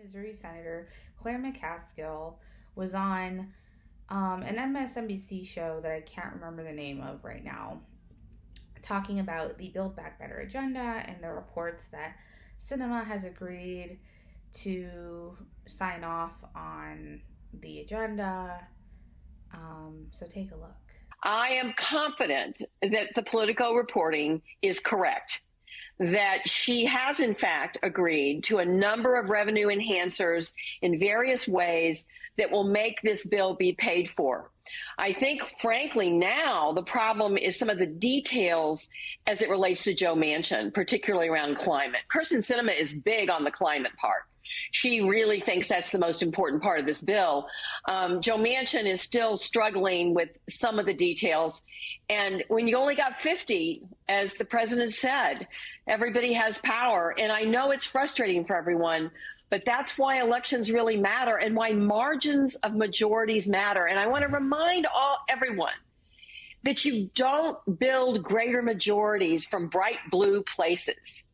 Missouri Senator Claire McCaskill was on an MSNBC show that I can't remember the name of right now, talking about the Build Back Better agenda and the reports that Sinema has agreed to sign off on the agenda. So take a look. I am confident that the Politico reporting is correct, that she has in fact agreed to a number of revenue enhancers in various ways that will make this bill be paid for. I think, frankly, now the problem is some of the details as it relates to Joe Manchin, particularly around climate. Kyrsten Sinema is big on the climate part. She really thinks that's the most important part of this bill. Joe Manchin is still struggling with some of the details. And when you only got 50, as the president said, everybody has power. And I know it's frustrating for everyone, but that's why elections really matter and why margins of majorities matter. And I want to remind everyone that you don't build greater majorities from bright blue places.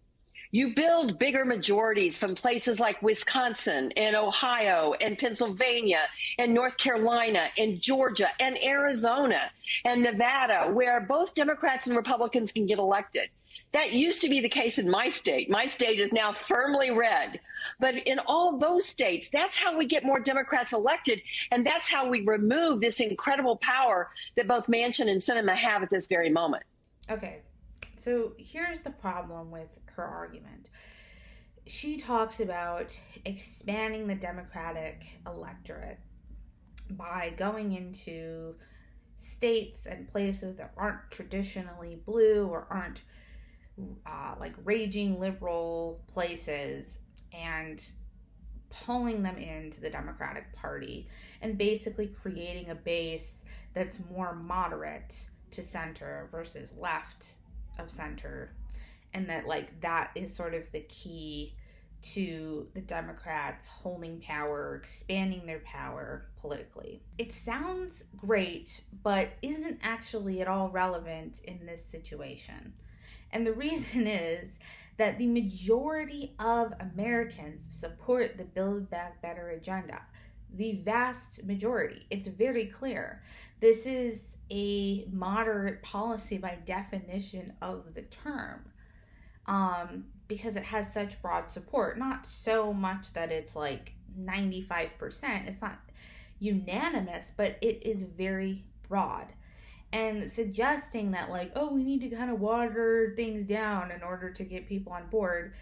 You build bigger majorities from places like Wisconsin and Ohio and Pennsylvania and North Carolina and Georgia and Arizona and Nevada, where both Democrats and Republicans can get elected. That used to be the case in my state. My state is now firmly red. But in all those states, that's how we get more Democrats elected. And that's how we remove this incredible power that both Manchin and Sinema have at this very moment. Okay, so here's the problem with her argument. She talks about expanding the Democratic electorate by going into states and places that aren't traditionally blue or aren't like raging liberal places, and pulling them into the Democratic Party and basically creating a base that's more moderate to center versus left of center, and that is sort of the key to the Democrats holding power, expanding their power politically. It sounds great, but isn't actually at all relevant in this situation. And the reason is that the majority of Americans support the Build Back Better agenda. The vast majority. It's very clear. This is a moderate policy by definition of the term, because it has such broad support. Not so much that it's like 95%. It's not unanimous, but it is very broad. And suggesting that we need to kind of water things down in order to get people on board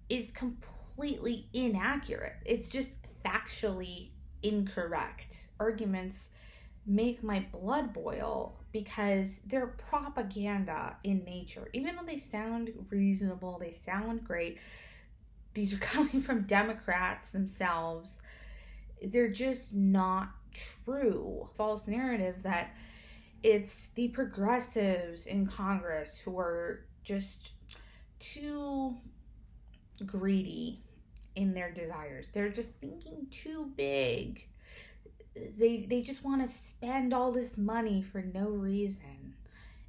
is completely inaccurate. It's just factually incorrect. Arguments make my blood boil because they're propaganda in nature. Even though they sound reasonable, they sound great, these are coming from Democrats themselves. They're just not true. False narrative that it's the progressives in Congress who are just too greedy in their desires. They're just thinking too big. They just want to spend all this money for no reason.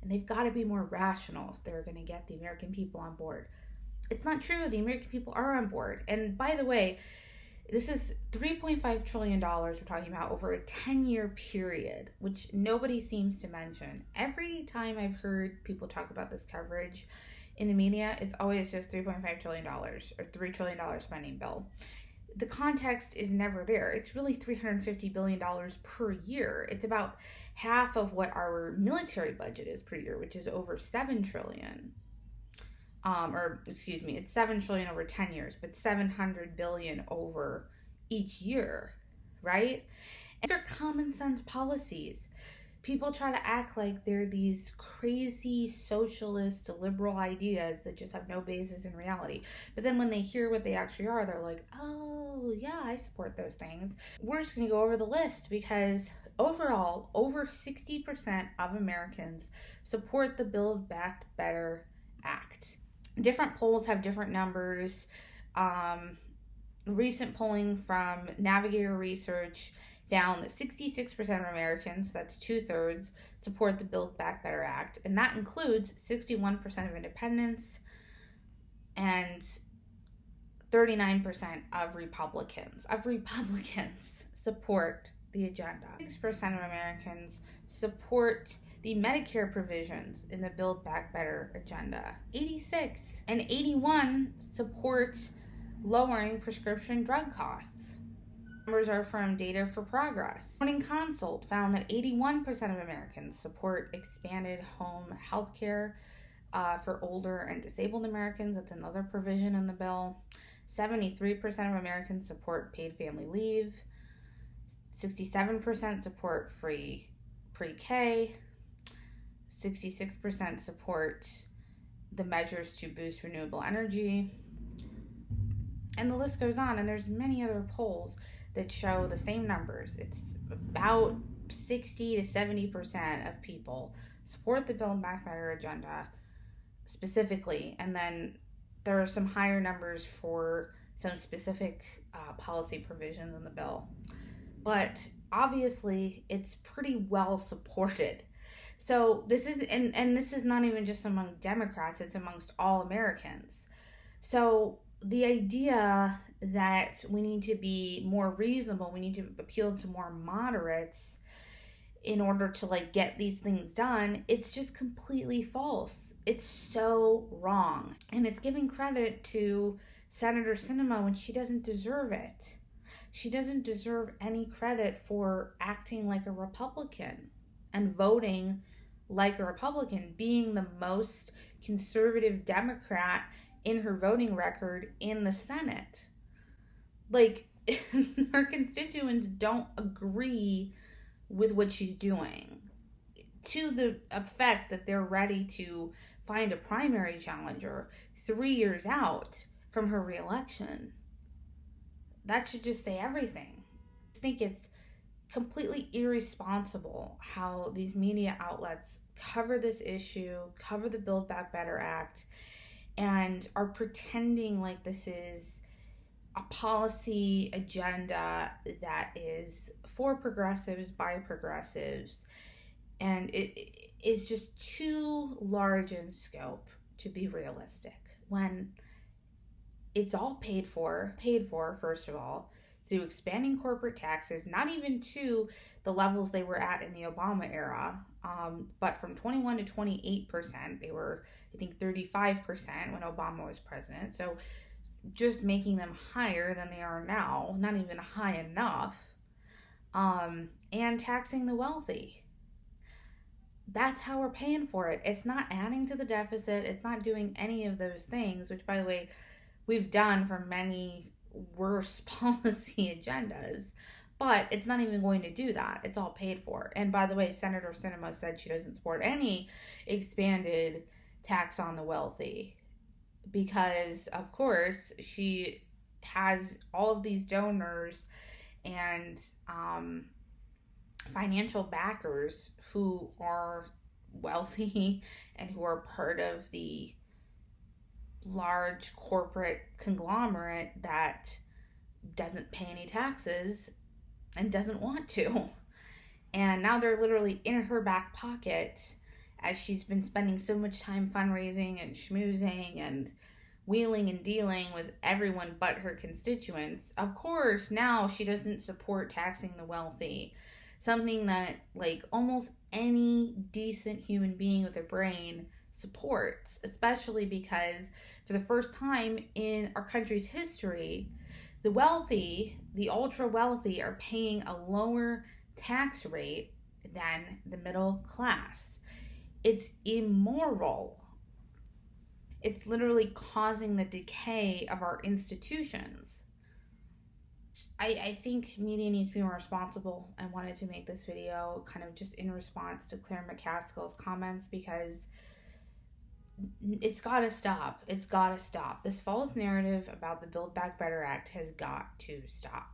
And they've got to be more rational if they're going to get the American people on board. It's not true. The American people are on board. And by the way, this is $3.5 trillion we're talking about over a 10-year period, which nobody seems to mention. Every time I've heard people talk about this coverage in the media, it's always just $3.5 trillion or $3 trillion spending bill. The context is never there. It's really $350 billion per year. It's about half of what our military budget is per year, which is over $7 trillion. It's $7 trillion over 10 years, but $700 billion over each year, right? And they're common sense policies. People try to act like they're these crazy socialist liberal ideas that just have no basis in reality. But then when they hear what they actually are, they're like, oh, yeah, I support those things. We're just going to go over the list because overall, over 60% of Americans support the Build Back Better Act. Different polls have different numbers. Recent polling from Navigator Research found that 66% of Americans, that's 2/3, support the Build Back Better Act. And that includes 61% of independents and 39% of Republicans support the agenda. 6% of Americans support the Medicare provisions in the Build Back Better agenda. 86 and 81 support lowering prescription drug costs. Numbers are from Data for Progress. Morning Consult found that 81% of Americans support expanded home health care for older and disabled Americans. That's another provision in the bill. 73% of Americans support paid family leave. 67% support free pre-K. 66% support the measures to boost renewable energy. And the list goes on, and there's many other polls that show the same numbers. It's about 60 to 70% of people support the Build Back Better agenda specifically, and then there are some higher numbers for some specific policy provisions in the bill. But obviously, it's pretty well supported. So this is, and this is not even just among Democrats, it's amongst all Americans. So the idea that we need to be more reasonable, we need to appeal to more moderates in order to get these things done, it's just completely false. It's so wrong. And it's giving credit to Senator Sinema when she doesn't deserve it. She doesn't deserve any credit for acting like a Republican and voting like a Republican, being the most conservative Democrat in her voting record in the Senate. Her constituents don't agree with what she's doing, to the effect that they're ready to find a primary challenger 3 years out from her reelection. That should just say everything. I think it's completely irresponsible how these media outlets cover this issue, cover the Build Back Better Act, and are pretending like this is a policy agenda that is for progressives by progressives, and it is just too large in scope to be realistic when it's all paid for first of all through expanding corporate taxes, not even to the levels they were at in the Obama era, but from 21 to 28%. They were, I think, 35% when Obama was president. So just making them higher than they are now, not even high enough, and taxing the wealthy. That's how we're paying for it. It's not adding to the deficit. It's not doing any of those things, which, by the way, we've done for many worse policy agendas, but it's not even going to do that. It's all paid for. And by the way, Senator Sinema said she doesn't support any expanded tax on the wealthy because, of course, she has all of these donors and financial backers who are wealthy and who are part of the large corporate conglomerate that doesn't pay any taxes and doesn't want to. And now they're literally in her back pocket as she's been spending so much time fundraising and schmoozing and wheeling and dealing with everyone but her constituents. Of course, now she doesn't support taxing the wealthy, something that almost any decent human being with a brain supports, especially because for the first time in our country's history, the wealthy, the ultra wealthy, are paying a lower tax rate than the middle class. It's immoral. It's literally causing the decay of our institutions. I think media needs to be more responsible. I wanted to make this video kind of just in response to Claire McCaskill's comments because it's got to stop. It's got to stop. This false narrative about the Build Back Better Act has got to stop.